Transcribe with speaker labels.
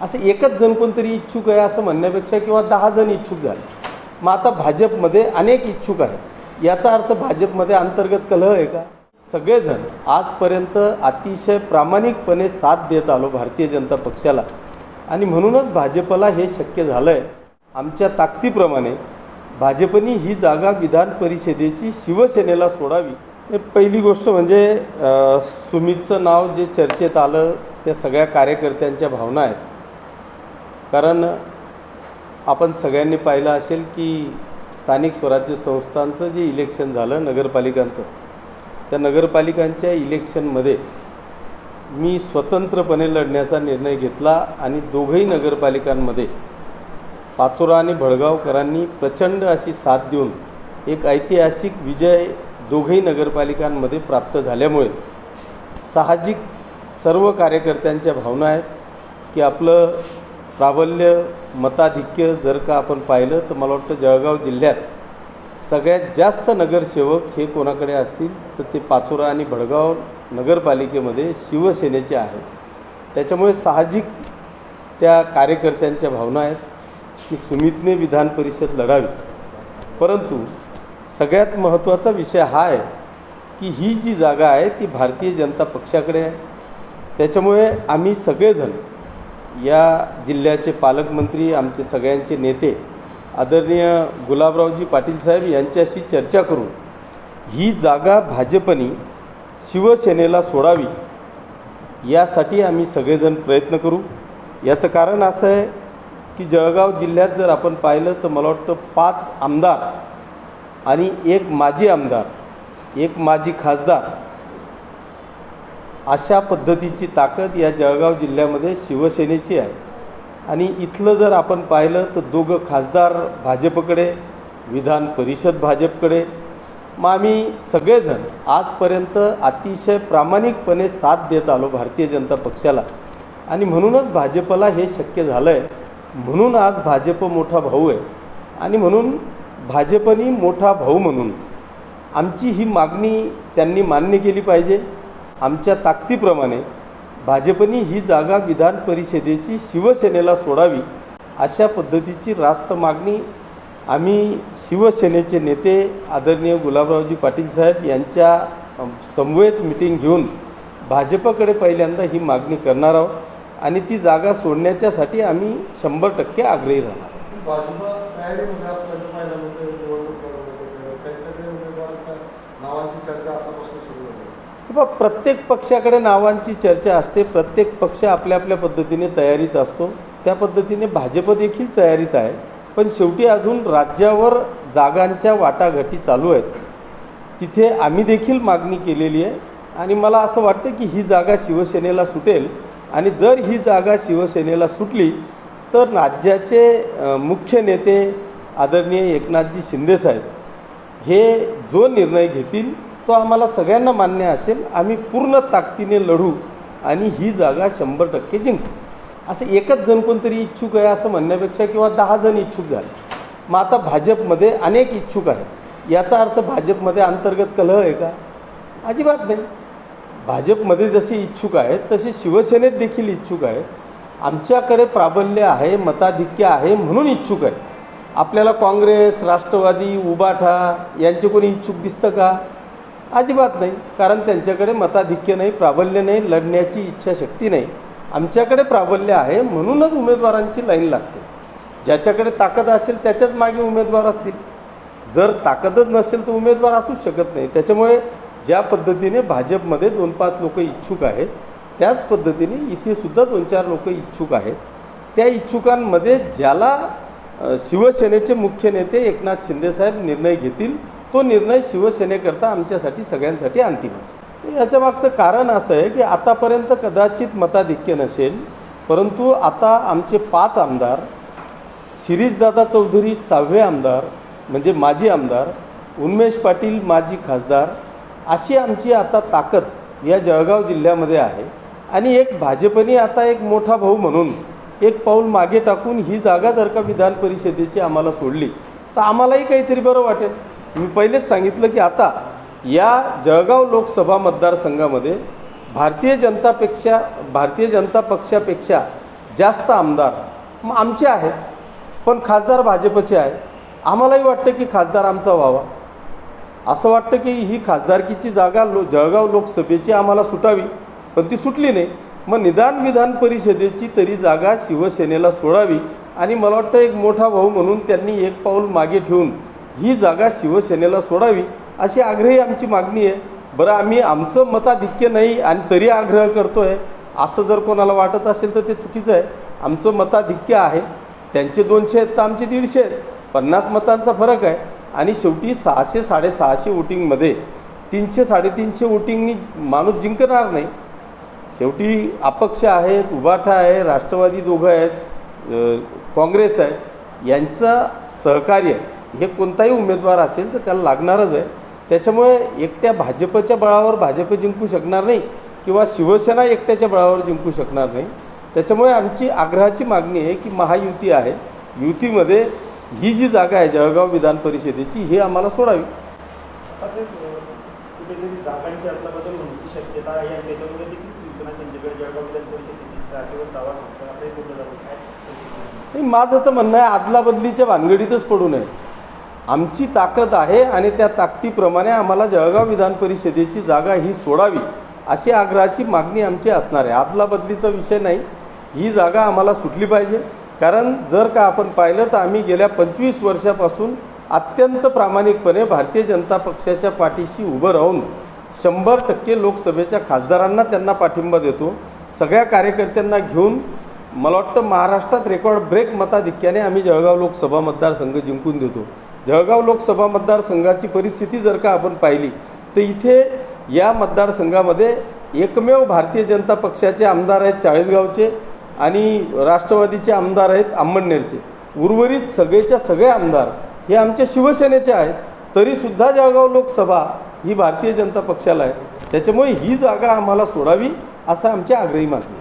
Speaker 1: असं एकच जण कोणतरी इच्छुक आहे असं म्हणण्यापेक्षा किंवा 10 जण इच्छुक झाले, मग आता भाजपमध्ये अनेक इच्छुक आहे, याचा अर्थ भाजपमध्ये अंतर्गत कलह आहे का? सगळेजण आजपर्यंत अतिशय प्रामाणिकपणे साथ देत आलो भारतीय जनता पक्षाला, आणि म्हणूनच भाजपला हे शक्य झालं आहे. आमच्या ताकदीप्रमाणे भाजपनी ही जागा विधान परिषदेची शिवसेनेला सोडावी. पहिली गोष्ट म्हणजे सुमितचं नाव जे चर्चेत आलं त्या सगळ्या कार्यकर्त्यांच्या भावना आहेत. कारण आपण सगळ्यांनी पाहिलं असेल की स्थानिक स्वराज्य संस्थांचं जे इलेक्शन झालं नगरपालिकांचं, त्या नगरपालिकांच्या इलेक्शनमध्ये मी स्वतंत्रपणे लढण्याचा निर्णय घेतला आणि दोघंही नगरपालिकांमध्ये पाचोरा आणि भडगावकरांनी प्रचंड अशी साथ देऊन एक ऐतिहासिक विजय दोघंही नगरपालिकांमध्ये प्राप्त झाल्यामुळे साहजिक सर्व कार्यकर्त्यांच्या भावना आहेत की आपलं प्राबल्य मताधिक्य जर का आपण पाहिलं तर मला वाटतं जळगाव जिल्ह्यात सगळ्यात जास्त नगरसेवक हे कोणाकडे असतील तर ते पाचोरा आणि भडगाव नगरपालिकेमध्ये शिवसेनेचे आहेत. त्याच्यामुळे साहजिक त्या कार्यकर्त्यांच्या भावना आहेत की सुमितने विधान परिषद लढावी. परंतु सगळ्यात महत्त्वाचा विषय हा आहे की ही जी जागा आहे ती भारतीय जनता पक्षाकडे आहे. त्याच्यामुळे आम्ही सगळेजण या जिल्ह्याचे पालकमंत्री, आमचे सगळ्यांचे नेते आदरणीय गुलाबरावजी पाटील साहेब यांच्याशी चर्चा करून ही जागा भाजपनी शिवसेनेला सोडावी यासाठी आम्ही सगळेजण प्रयत्न करू. याचं कारण असं आहे की जळगाव जिल्ह्यात जर आपण पाहिलं तर मला वाटतं 5 आमदार आणि 1 माजी आमदार, 1 माजी खासदार अशा पद्धतीची ताकद या जळगाव जिल्ह्यामध्ये शिवसेनेची आहे. आणि इथलं जर आपण पाहिलं तर 2 खासदार भाजपकडे, विधान परिषद भाजपकडे. मग आम्ही सगळेजण आजपर्यंत अतिशय प्रामाणिकपणे साथ देत आलो भारतीय जनता पक्षाला, आणि म्हणूनच भाजपला हे शक्य झालं आहे. म्हणून आज भाजप मोठा भाऊ आहे, आणि म्हणून भाजपनी मोठा भाऊ म्हणून आमची ही मागणी त्यांनी मान्य केली पाहिजे. आमच्या ताकदीप्रमाणे भाजपनी ही जागा विधान परिषदेची शिवसेनेला सोडावी अशा पद्धतीची रास्त मागणी आम्ही शिवसेनेचे नेते आदरणीय गुलाबरावजी पाटील साहेब यांच्या समवेत मिटिंग घेऊन भाजपकडे पहिल्यांदा ही मागणी करणार आहोत, आणि ती जागा सोडण्याच्यासाठी आम्ही 100% आग्रही राहणार. प्रत्येक पक्षाकडे नावांची चर्चा असते. प्रत्येक पक्ष आपल्या आपल्या पद्धतीने तयारीत असतो. त्या पद्धतीने भाजप देखील तयारीत आहे. पण शेवटी अजून राज्यावर जागांच्या वाटाघाटी चालू आहेत. तिथे आम्ही देखील मागणी केलेली आहे, आणि मला असं वाटतं की ही जागा शिवसेनेला सुटेल. आणि जर ही जागा शिवसेनेला सुटली तर राज्याचे मुख्य नेते आदरणीय एकनाथजी शिंदेसाहेब हे जो निर्णय घेतील तो आम्हाला सगळ्यांना मान्य असेल. आम्ही पूर्ण ताकदीने लढू आणि ही जागा 100% जिंकू. असं एकच जण कोणतरी इच्छुक आहे असं म्हणण्यापेक्षा किंवा 10 जण इच्छुक झाले, मग आता भाजपमध्ये अनेक इच्छुक आहे, याचा अर्थ भाजपमध्ये अंतर्गत कलह आहे का? अजिबात नाही. भाजपमध्ये जसे इच्छुक आहेत तसे शिवसेनेत देखील इच्छुक आहेत. आमच्याकडे प्राबल्य आहे, मताधिक्य आहे म्हणून इच्छुक आहे. आपल्याला काँग्रेस, राष्ट्रवादी, उबाठा यांचे कोणी इच्छुक दिसतं का? अजिबात नाही. कारण त्यांच्याकडे मताधिक्य नाही, प्राबल्य नाही, लढण्याची इच्छाशक्ती नाही. आमच्याकडे प्राबल्य आहे म्हणूनच उमेदवारांची लाईन लागते. ज्याच्याकडे ताकद असेल त्याच्याच मागे उमेदवार असतील. जर ताकदच नसेल तर उमेदवार असूच शकत नाही. त्याच्यामुळे ज्या पद्धतीने भाजपमध्ये 2-5 लोक इच्छुक आहेत त्याच पद्धतीने इथे सुद्धा 2-4 लोक इच्छुक आहेत. त्या इच्छुकांमध्ये ज्याला शिवसेनेचे मुख्य नेते एकनाथ शिंदेसाहेब निर्णय घेतील तो निर्णय शिवसेनेकरता आमच्यासाठी सगळ्यांसाठी अंतिम असेल. याच्या मागचं कारण असं आहे की आतापर्यंत कदाचित मताधिक्य नसेल, परंतु आता आमचे 5 आमदार, शिरीषदादा चौधरी 6वे आमदार म्हणजे माजी आमदार, उन्मेष पाटील माजी खासदार, अशी आमची आता ताकद या जळगाव जिल्ह्यामध्ये आहे. आणि एक भाजपने आता एक मोठा भाऊ म्हणून एक पाऊल मागे टाकून ही जागा जर का विधान परिषदेची आम्हाला सोडली तर आम्हालाही काहीतरी बरं वाटेल. मी पहिलेच सांगितलं की आता या जळगाव लोकसभा मतदारसंघामध्ये भारतीय जनता पक्षापेक्षा जास्त आमदार मग आमचे आहेत, पण खासदार भाजपचे आहेत. आम्हालाही वाटतं की खासदार आमचा व्हावा. असं वाटतं की ही खासदारकीची जागा जळगाव लोकसभेची आम्हाला सुटावी, पण ती सुटली नाही. मग निदान विधान परिषदेची तरी जागा शिवसेनेला सोडावी आणि मला वाटतं एक मोठा भाऊ म्हणून त्यांनी एक पाऊल मागे ठेवून ही जागा शिवसेनेला सोडावी अशी आग्रही आमची मागणी आहे. बरं, आम्ही आमचं मताधिक्य नाही आणि तरी आग्रह करतो आहे असं जर कोणाला वाटत असेल तर ते चुकीचं आहे. आमचं मताधिक्य आहे. त्यांचे 200 आहेत तर आमचे 150 आहेत. 50 मतांचा फरक आहे आणि शेवटी 600-650 वोटिंगमध्ये 300-350 वोटिंगनी माणूस जिंकणार नाही. शेवटी अपक्ष आहेत, उभाटा आहे, राष्ट्रवादी दोघं आहेत, काँग्रेस आहे. यांचं सहकार्य हे कोणताही उमेदवार असेल तर त्याला लागणारच आहे. त्याच्यामुळे एकट्या भाजपच्या बळावर भाजप जिंकू शकणार नाही किंवा शिवसेना एकट्याच्या बळावर जिंकू शकणार नाही. त्याच्यामुळे आमची आग्रहाची मागणी आहे की महायुती आहे, युतीमध्ये ही जी जागा आहे जळगाव विधान परिषदेची ही आम्हाला सोडावी.
Speaker 2: कुठेतरी जागांची अदलाबदल होण्याची शक्यता आहे आणि त्याच्यामुळे देखील शिवसेना चंदगड जळगाव विधान परिषदेची जागेवर दावा करतो असंही बोललं जातं.
Speaker 1: नाही, माझं तर म्हणणं आहे अदलाबदलीच्या भानगडीतच पडू नये. आमची ताकद आहे आणि त्या ताकदीप्रमाणे आम्हाला जळगाव विधान परिषदेची जागा ही सोडावी अशी आग्रहाची मागणी आमची असणार आहे. अदलाबदलीचा विषय नाही, ही जागा आम्हाला सुटली पाहिजे. कारण जर का आपण पाहिलं तर आम्ही गेल्या 25 वर्षापासून अत्यंत प्रामाणिकपणे भारतीय जनता पक्षाच्या पाठीशी उभं राहून 100% लोकसभेच्या खासदारांना त्यांना पाठिंबा देतो. सगळ्या कार्यकर्त्यांना घेऊन मला वाटतं महाराष्ट्रात रेकॉर्ड ब्रेक मताधिक्याने आम्ही जळगाव लोकसभा मतदारसंघ जिंकून देतो. जळगाव लोकसभा मतदारसंघाची परिस्थिती जर का आपण पाहिली तर इथे या मतदारसंघामध्ये एकमेव भारतीय जनता पक्षाचे आमदार आहेत चाळीसगावचे आणि राष्ट्रवादीचे आमदार आहेत अंमळनेरचे. उर्वरित सगळेच्या सगळे आमदार हे आमच्या शिवसेनेचे आहेत. तरीसुद्धा जळगाव लोकसभा ही भारतीय जनता पक्षाला आहे. त्याच्यामुळे ही जागा आम्हाला सोडावी असं आमची आग्रही मागणी.